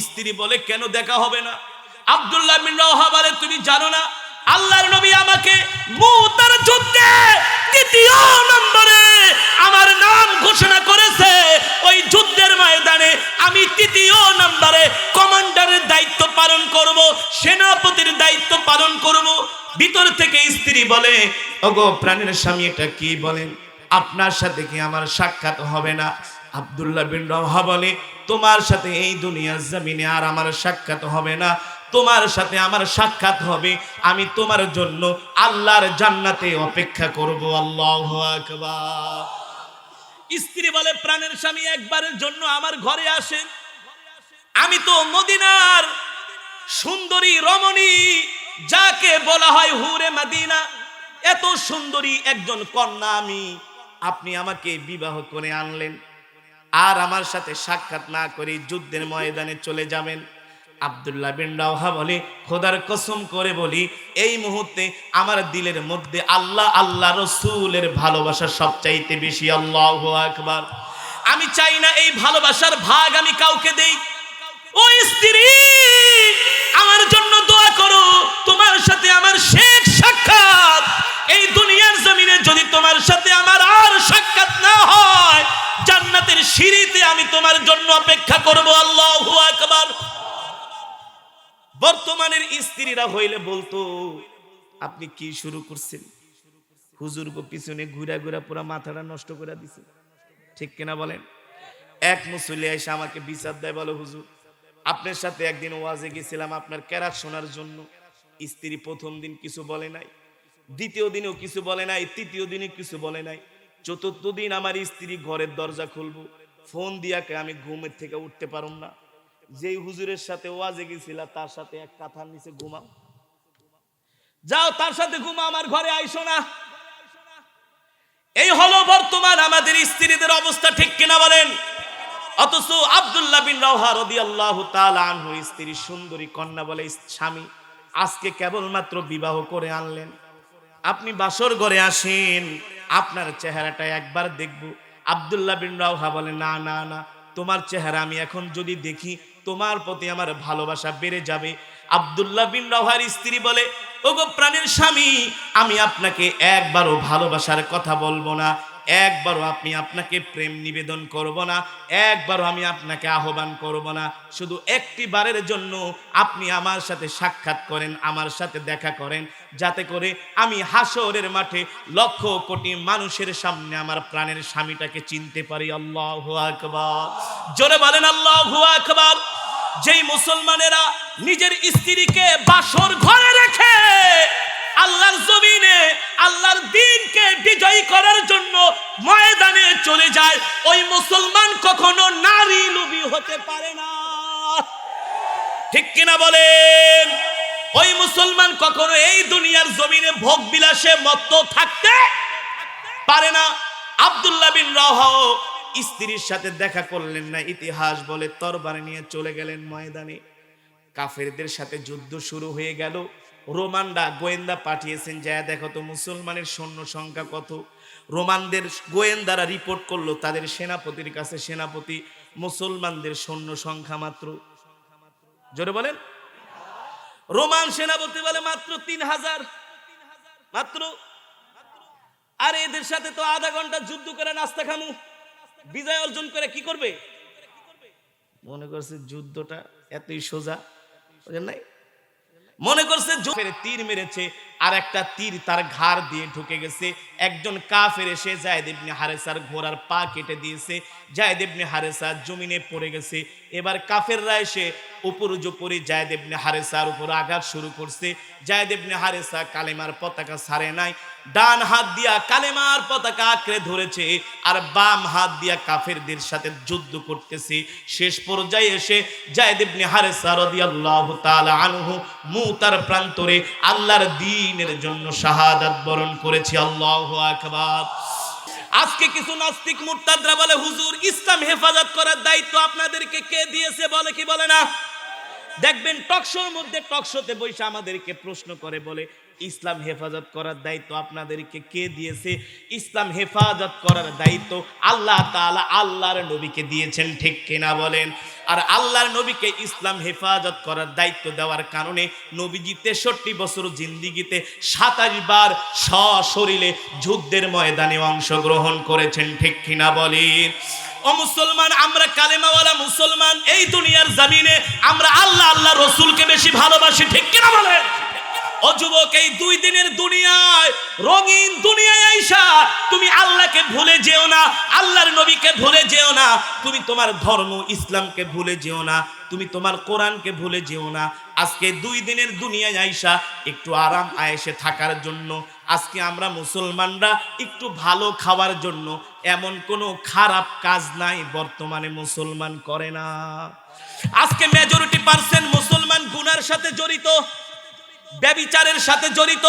স্ত্রী বলে, কেন দেখা হবে না? আব্দুল্লাহ বিন রাওহা বলে, তুমি জানো না আল্লাহর নবী আমাকে মুতার যুদ্ধে তৃতীয় নম্বরে আমার নাম ঘোষণা করেছে। ওই যুদ্ধের ময়দানে আমি তৃতীয় নম্বরে কমান্ডারের দায়িত্ব পালন করব, সেনাপতির দায়িত্ব পালন করব। ভিতর থেকে স্ত্রী বলে, ওগো প্রাণের স্বামী, এটা কি বলেন? আপনার সাথে কি আমার সাক্ষাৎ হবে না? আব্দুল্লাহ বিন রাওহা বলে, তোমার সাথে এই দুনিয়ার জমিনে আর আমার সাক্ষাৎ হবে না, তোমার সাথে আমার সাক্ষাৎ হবে, আমি তোমার জন্য আল্লাহর জান্নাতে অপেক্ষা করব। আল্লাহু আকবার। স্ত্রী বলে, প্রাণের স্বামী, একবারের জন্য আমার ঘরে আসেন, আমি তো মদিনার সুন্দরী রমণী, যাকে বলা হয় হুরে মদিনা, এত সুন্দরী একজন কন্যা আমি, আপনি আমাকে বিবাহ করে আনলেন, আর আমার সাথে সাক্ষাৎ না করে যুদ্ধের ময়দানে চলে যাবেন। আব্দুল্লাহ বিন রাওহা বলে, খোদার কসম করে বলি, এই মুহূর্তে আমার দিলের মধ্যে আল্লাহ আল্লাহ রসুলের ভালোবাসা সবচাইতে বেশি। আল্লাহু আকবার। আমি চাই না এই ভালোবাসার ভাগ আমি কাউকে দেই। ও স্ত্রী, আমার জন্য দোয়া করো, তোমার সাথে আমার শেষ সাক্ষাৎ। এই দুনিয়ার জমিনে যদি তোমার সাথে আমার আর সাক্ষাৎ না হয়, জান্নাতের সিঁড়িতে আমি তোমার জন্য অপেক্ষা করব। আল্লাহু আকবার। বর্তমানের স্ত্রীরা হইলে বলতো, আপনি কি শুরু করছেন? হুজুর গো পিছনে ঘুরা ঘুরা পুরা মাথাটা নষ্ট করে দিছে। ঠিক কিনা বলেন? এক মুসল্লি এসে আমাকে বিচার দেয়, বলো হুজুর, আপনার সাথে একদিন ওয়াজে গেছিলাম আপনার কেরাত শোনার জন্য। স্ত্রী প্রথম দিন কিছু বলে নাই, দ্বিতীয় দিনেও কিছু বলে নাই, তৃতীয় দিনে কিছু বলে নাই। চতুর্থ দিন আমার স্ত্রী ঘরের দরজা খুলবো, ফোন দিয়াকে আমি ঘুমের থেকে উঠতে পারুম না। যেই হুজুরের সাথে ওয়াজে গেছিলা তার সাথে এক কাঁথার নিচে ঘুমাও, যাও তার সাথে ঘুমা, আমার ঘরে আইসো না। এই হলো বর্তমান আমাদের স্ত্রীদের অবস্থা, ঠিক কিনা বলেন? অথচ আব্দুল্লাহ বিন রাওহা রাদিয়াল্লাহু তাআলা আনহু স্ত্রী সুন্দরী কন্যা বলে স্বামী আজকে কেবলমাত্র বিবাহ করে আনলেন, আপনি বাসর ঘরে আসেন, আপনার চেহারাটা একবার দেখব। আব্দুল্লাহ বিন রাওহা বলে না না না, তোমার চেহারা আমি এখন যদি দেখি তোমার প্রতি আমার ভালোবাসা বেড়ে যাবে। আব্দুল্লাহ বিন রাওহার স্ত্রী বলে ওগো প্রাণের স্বামী, আমি আপনাকে একবারও ভালোবাসার কথা বলবো না, একবারও আপনাকে প্রেম নিবেদন করব না, একবারও আমি আপনাকে আহ্বান করব না, শুধু একটি বারের জন্য আপনি আমার সাথে সাক্ষাৎ করেন, আমার সাথে দেখা করেন, যাতে করে আমি হাসরের মাঠে লক্ষ কোটি মানুষের সামনে আমার প্রাণের স্বামীটাকে চিনতে পারি। আল্লাহু আকবার, জোরে বলেন আল্লাহু আকবার। যেই মুসলমানেরা নিজের স্ত্রীকে বাসর ঘরে রেখে আল্লাহর জমিনে আল্লাহর দ্বীনকে বিজয়ী করার জন্য ময়দানে চলে যায়, ওই মুসলমান কখনো নারী লোভী হতে পারে না, ঠিক কিনা বলেন? ওই মুসলমান কখনো এই দুনিয়ার জমিনে ভোগ বিলাসে মত্ত থাকতে পারে না। আব্দুল্লাহ বিন রাওহা স্ত্রীর সাথে দেখা করলেন না, ইতিহাস বলে তরবারি নিয়ে চলে গেলেন ময়দানে। কাফেরদের সাথে যুদ্ধ শুরু হয়ে গেল। রোমানরা গোয়েন্দা পাঠিয়েছেন, যায় দেখো তো মুসলমানের সৈন্য সংখ্যা কত। রোমানদের গোয়েন্দারা রিপোর্ট করলো তাদের সেনাপতির কাছে, সেনাপতি মুসলমানদের সৈন্য সংখ্যা মাত্র, জোরে বলেন, রোমান সেনাপতি বলে মাত্র 3000 মাত্র। আর এদের সাথে তো আধা ঘন্টা যুদ্ধ করে নাস্তা খামু, বিজয় অর্জন করে কি করবে? মনে করছে যুদ্ধটা এতই সোজা, বুঝেন নাই? মনে করছে তীর মেরেছে, আর একটা তীর তার ঘাড় দিয়ে ঢুকে গেছে। একজন কাফের এসে যায়েদ ইবনে হারেসার ঘোড়ার পা কেটে দিয়েছে, যায়েদ ইবনে হারেসা জমিনে পড়ে গেছে। এবার কাফেররা এসে উপরে যায়েদ ইবনে হারেসার উপর আঘাত শুরু করছে। যায়েদ ইবনে হারেসা কালেমার পতাকা ছাড়ে নাই, ডান হাত দিয়া কালেমার পতাকা আঁকড়ে ধরেছে, আর বাম হাত দিয়া কাফেরদের সাথে যুদ্ধ করতেছে। শেষ পর্যায়ে এসে যায়েদ ইবনে হারেসা রাদিয়াল্লাহু তাআলা আনহু মুতার প্রান্তরে আল্লাহর দ্বীনের জন্য শাহাদাত বরণ করেছে। আল্লাহু আকবার। আজকে কিছু নাস্তিক মুরতাদরা বলে হুজুর ইসলাম হেফাজত করার দায়িত্ব আপনাদেরকে কে দিয়েছে, বলে কি বলে না? দেখবেন টকশোর মধ্যে টকশোতে বসে আমাদেরকে প্রশ্ন করে, বলে ইসলাম হেফাজত করার দায়িত্ব আপনাদেরকে কে দিয়েছে? ইসলাম হেফাজত করার দায়িত্ব আল্লাহ তাআলা আল্লাহর নবীকে দিয়েছেন, ঠিক কিনা বলেন? আর আল্লাহর নবীকে ইসলাম হেফাজত করার দায়িত্ব দেওয়ার কারণে নবীজি 63 বছর জিন্দিগিতে 27 বার সশরীরে যুদ্ধের ময়দানে অংশগ্রহণ করেছেন, ঠিক কিনা বলেন? ও মুসলমান, আমরা কালেমাওয়ালা মুসলমান, এই দুনিয়ার জমিনে আমরা আল্লাহ আল্লাহ রসুলকে বেশি ভালোবাসি, ঠিক কিনা বলেন? ও যুবক, এই 2 দিনের দুনিয়ায়, রঙিন দুনিয়ায় আইসা তুমি আল্লাহকে ভুলে যেও না, আল্লাহর নবীকে ভুলে যেও না, তুমি তোমার ধর্ম ইসলামকে ভুলে যেও না, তুমি তোমার কোরআনকে ভুলে যেও না। আজকে 2 দিনের দুনিয়ায় আইসা একটু আরাম আয়েশে থাকার জন্য, আজকে আমরা মুসলমানরা একটু ভালো খাওয়ার জন্য এমন কোনো খারাপ কাজ নাই বর্তমানে মুসলমান করে না। আজকে মেজরিটি পার্সেন্ট মুসলমান গুনার সাথে জড়িত, ব্যভিচারের সাথে জড়িত,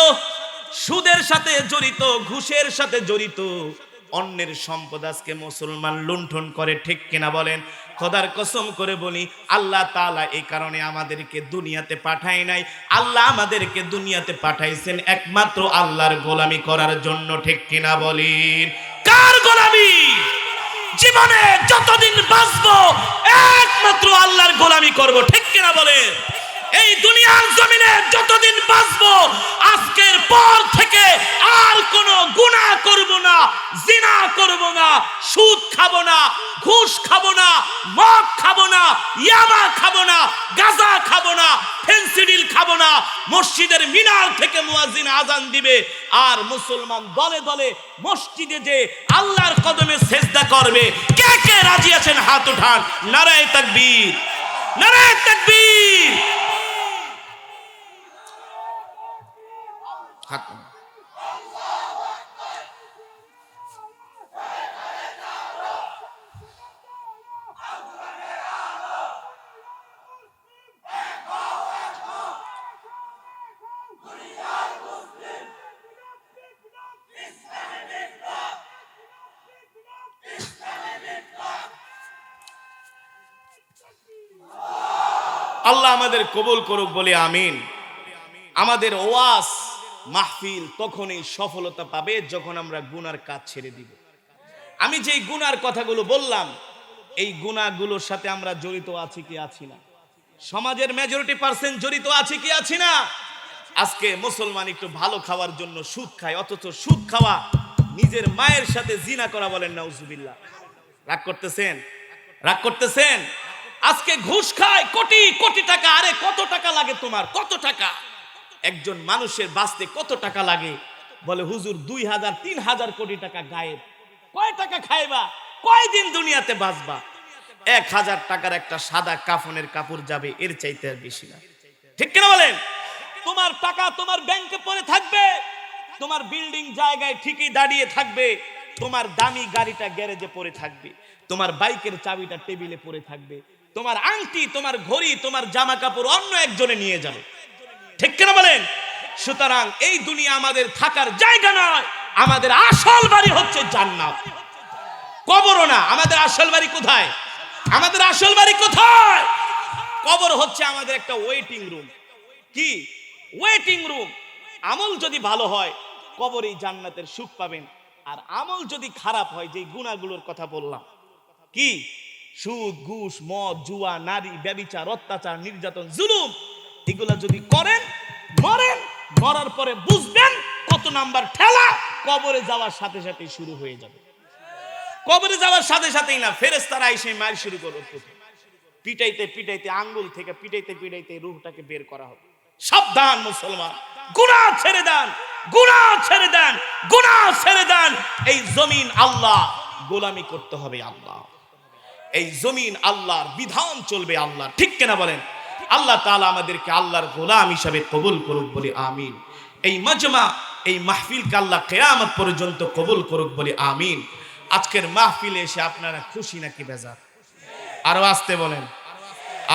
সুদের সাথে জড়িত, ঘুষের সাথে জড়িত, অন্যের সম্পদ আজকে মুসলমান লুণ্ঠন করে, ঠিক কিনা বলেন? খোদার কসম করে বলি, আল্লাহ তাআলা এই কারণে আমাদেরকে দুনিয়াতে পাঠায় নাই, আল্লাহ আমাদেরকে দুনিয়াতে পাঠাইছেন একমাত্র আল্লাহর গোলামি করার জন্য, ঠিক কিনা বলেন? কার গোলামি? জীবনে যতদিন বাঁচবো একমাত্র আল্লাহর গোলামি করব, ঠিক কিনা বলেন? এই দুনিয়ার জমিনে যতদিন বাঁচবো আজকের পর থেকে আর কোনো গুনাহ করব না, জিনা করব না, সুদ খাবো না, ঘুষ খাবো না, মদ খাবো না, ইয়াবা খাবো না, গাঁজা খাবো না, ফেন্সিডিল খাবো না। মসজিদের মিনার থেকে মুয়াজ্জিন আজান দিবে, আর মুসলমান দলে দলে মসজিদে যে আল্লাহর কদমে সেজদা করবে। কে কে রাজি আছেন হাত উঠান। নারায়ে তাকবীর, নারায়ে তাকবীর। আল্লাহ আমাদের কবুল করুক বলে আমিন। আমাদের ওয়াজ মাহফিল তখনই সফলতা পাবে যখন আমরা গুনার কাজ ছেড়ে দিব। আমি যেই গুনার কথাগুলো বললাম, এই গুনাহগুলোর সাথে আমরা জড়িত আছি কি আছি না? সমাজের মেজরিটি পার্সেন্ট জড়িত আছে কি আছি না? আজকে মুসলমান একটু ভালো খাওয়ার জন্য সুদ খায়, অথচ সুদ খাওয়া নিজের মায়ের সাথে জিনা করা, বলেন নাউজুবিল্লাহ। রাগ করতেছেন? রাগ করতেছেন? আজকে ঘুষ খায় কোটি কোটি টাকা। আরে কত টাকা লাগে তোমার? কত টাকা? একজন মানুষের বাঁচতে কত টাকা লাগে? বলে হুজুর 2000 3000 কোটি টাকা গায়েব। কয় টাকা খাইবা? কয়দিন দুনিয়াতে বাঁচবা? 1000 টাকার একটা সাদা কাফনের কাপড় যাবে, এর চাইতে আর বেশি না। ঠিক কিনা বলেন? তোমার টাকা তোমার ব্যাংকে পড়ে থাকবে, তোমার বিল্ডিং জায়গায় ঠিকই দাঁড়িয়ে থাকবে, তোমার দামি গাড়িটা গ্যারেজে পড়ে থাকবে, তোমার বাইকের চাবিটা টেবিলে পড়ে থাকবে, তোমার আংটি, তোমার ঘড়ি, তোমার জামা কাপড় অন্য একজনে নিয়ে যাবে। ঠিক কিনা বলেন? সুতরাং এই দুনিয়া আমাদের থাকার জায়গা নয়, আমাদের আসল বাড়ি হচ্ছে জান্নাত, কবরও না। আমাদের আসল বাড়ি কোথায়? আমাদের আসল বাড়ি কোথায়? কবর হচ্ছে আমাদের একটা ওয়েটিং রুম। কি ওয়েটিং রুম? আমল যদি ভালো হয় কবরেই জান্নাতের সুখ পাবেন, আর আমল যদি খারাপ হয়, যেই গুনাহগুলোর কথা বললাম, কি সুদ, ঘুষ, মদ, জুয়া, নারী, ব্যভিচার, অত্যাচার, নির্যাতন, জুলুম, এগুলা যদি করেন, মরেন, মরার পরে বুঝবেন কত নাম্বার ঠেলা কবরে যাওয়ার সাথে সাথে শুরু হয়ে যাবে। কবরে যাওয়ার সাথে সাথেই না, ফেরেশতারা এসে মার শুরু করবে, পিটাইতে পিটাইতে, আঙ্গুল থেকে পিটাইতে পিটাইতে রূহটাকে বের করা হবে। সাবধান মুসলমান, গুনাহ ছেড়ে দেন, গুনাহ ছেড়ে দেন, গুনাহ ছেড়ে দেন। এই জমিন আল্লাহ, গোলামি করতে হবে আল্লাহ। এই জমিন আল্লাহর, বিধান চলবে আল্লাহ। ঠিক কিনা বলেন? আল্লাহ তাআলা আমাদেরকে আল্লাহর গোলাম হিসাবে কবুল করুক বলে আমিন। এই মাজমা, এই মাহফিলকে আল্লাহ কিয়ামত পর্যন্ত কবুল করুক বলে আমিন। আজকের মাহফিলে এসে আপনারা খুশি নাকি বেজার? আরো আসতে বলেন,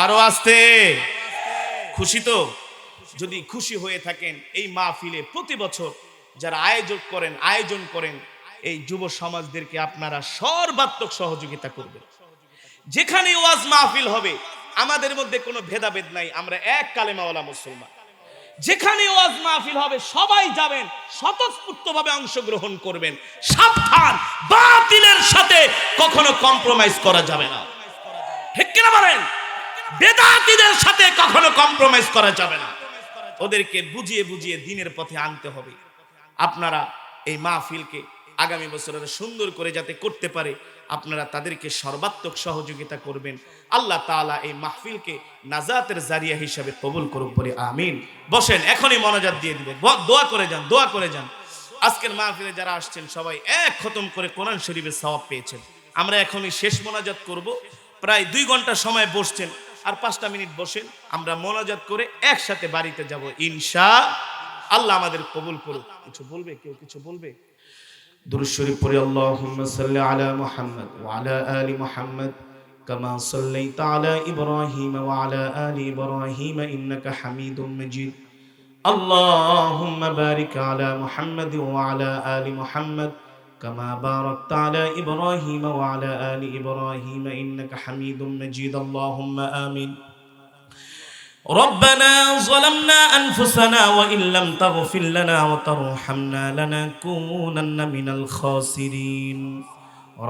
আরো আসতে। খুশি তো? যদি খুশি হয়ে থাকেন, এই মাহফিলে প্রতি বছর যারা আয়োজন করেন এই যুব সমাজদেরকে আপনারা সর্বাত্মক সহযোগিতা করবেন। যেখানে ওয়াজ মাহফিল হবে, আমাদের মধ্যে কোনো ভেদাভেদ নাই, আমরা এক কালেমাওয়ালা মুসলমান। যেখানে ওয়াজ মাহফিল হবে সবাই যাবেন, স্বতঃস্ফূর্তভাবে অংশগ্রহণ করবেন। সাবধান, বাতিলের সাথে কখনো কম্প্রোমাইজ করা যাবে না। ঠিক কিনা বলেন? বেদাতীদের সাথে কখনো কম্প্রোমাইজ করা যাবে না। ওদেরকে বুঝিয়ে বুঝিয়ে দ্বীনের পথে আনতে হবে। আপনারা এই মাহফিলকে আগামী বছরের সুন্দর করে যাতে করতে পারে, আপনারা তাদেরকে সর্বাত্মক সহযোগিতা করবেন। আল্লাহ তাআলা এই মাহফিলকে নাজাতের জারিয়া হিসাবে কবুল করুক বলে আমিন। বসেন, এখনই মনোজাত দিয়ে দিবেন, দোয়া করে যান, দোয়া করে যান। আজকের মাহফিলে যারা আসছেন সবাই এক খতম করে কোরআন শরীফের সওয়াব পেয়েছেন। আমরা এখনই শেষ মোনাজাত করব। প্রায় 2 ঘন্টা সময় বসছেন, আর 5টা মিনিট বসেন, আমরা মোনাজাত করে একসাথে বাড়িতে যাব ইনশাআল্লাহ। আমাদের কবুল করুক। কিছু বলবে? কেউ কিছু বলবে? দুরূদ শরীফ পড়ে আল্লাহুম্মা সাল্লি আলা মুহাম্মদ ওয়া আলা আলি মুহাম্মদ কামা সাল্লাইতা আলা ইব্রাহিম ওয়া আলা আলি ইব্রাহিম ইন্নাকা হামিদুম মাজিদ। আল্লাহুম্মা বারিক আলা মুহাম্মদ ওয়া আলা আলি মুহাম্মদ কামা বারাকতা আলা ইব্রাহিম ওয়া আলা আলি ইব্রাহিম ইন্নাকা হামিদুম মাজিদ। আল্লাহুম্মা আমিন। ربنا ظلمنا أنفسنا وإن لم تغفر لنا وترحمنا لنكونن من الخاسرين.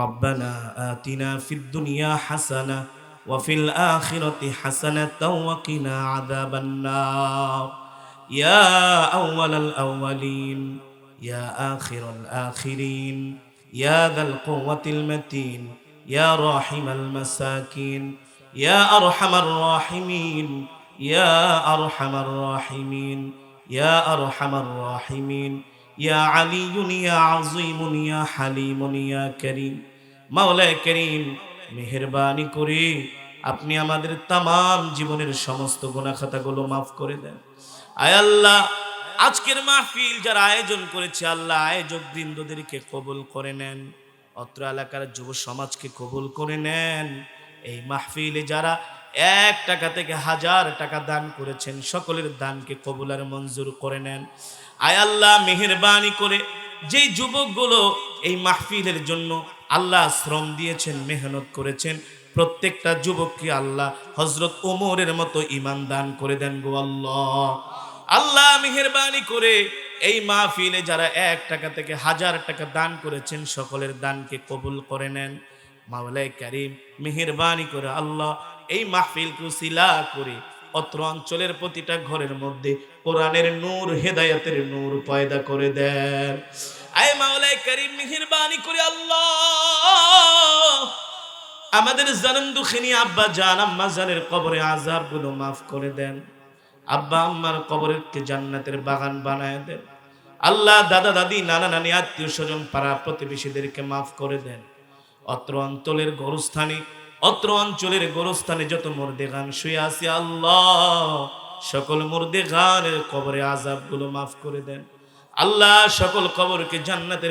ربنا آتنا في الدنيا حسنة وفي الآخرة حسنة وقنا عذاب النار. يا أول الأولين يا آخر الآخرين يا ذا القوة المتين يا راحم المساكين يا أرحم الراحمين يا أرحم الراحمين يا أرحم الراحمين يا علي يا عظيم يا حليم يا كريم. মাওলা করিম, মেহেরবানি করে আপনি আমাদের तमाम জীবনের সমস্ত গুনাহ খাতাগুলো maaf করে দেন। আয় আল্লাহ, আজকের মাহফিল যারা আয়োজন করেছে আল্লাহ, আয়োজক বৃন্দদেরকে কবুল করে নেন। অত্র এলাকার যুব সমাজকে কবুল করে নেন। এই মাহফিলে যারা 1 টাকা থেকে 1000 টাকা দান করেছেন, সকলের দানকে কবুল আর মঞ্জুর করে নেন। আয় আল্লাহ, মেহেরবানি করে যেই যুবকগুলো এই মাহফিলের জন্য আল্লাহ শ্রম দিয়েছেন, মেহনত করেছেন, প্রত্যেকটা যুবককে আল্লাহ হযরত ওমরের মতো ঈমান দান করে দেন গো আল্লাহ। আল্লাহ মেহেরবানি করে এই মাহফিলে যারা 1 টাকা থেকে 1000 টাকা দান করেছেন সকলের দানকে কবুল করে নেন। মাওলাই কারীম মেহেরবানি করে আল্লাহ এই মাহফিলকে উসিলা করে অত্র অঞ্চলের প্রতিটা ঘরের মধ্যে কোরআনের নূর, হেদায়েতের নূর পয়দা করে দেন। আয় মাওলাই কারীম মেহেরবানি করে আল্লাহ আমাদের জানম দুঃখিনী আব্বা জান আম্মা জানের কবরে আযাব গুলো মাফ করে দেন। আব্বা আম্মার কবরকে জান্নাতের বাগান বানায় দেন। আল্লাহ দাদা দাদি নানা নানি আত্মীয় স্বজন পাড়া প্রতিবেশীদেরকে মাফ করে দেন। অত্র অঞ্চলের গোরস্থানে যত মুর্দেগান শুয়ে আছে আল্লাহ সকল মুর্দেগানের কবরে আযাব গুলো মাফ করে দেন। আল্লাহ সকল কবরকে জান্নাতের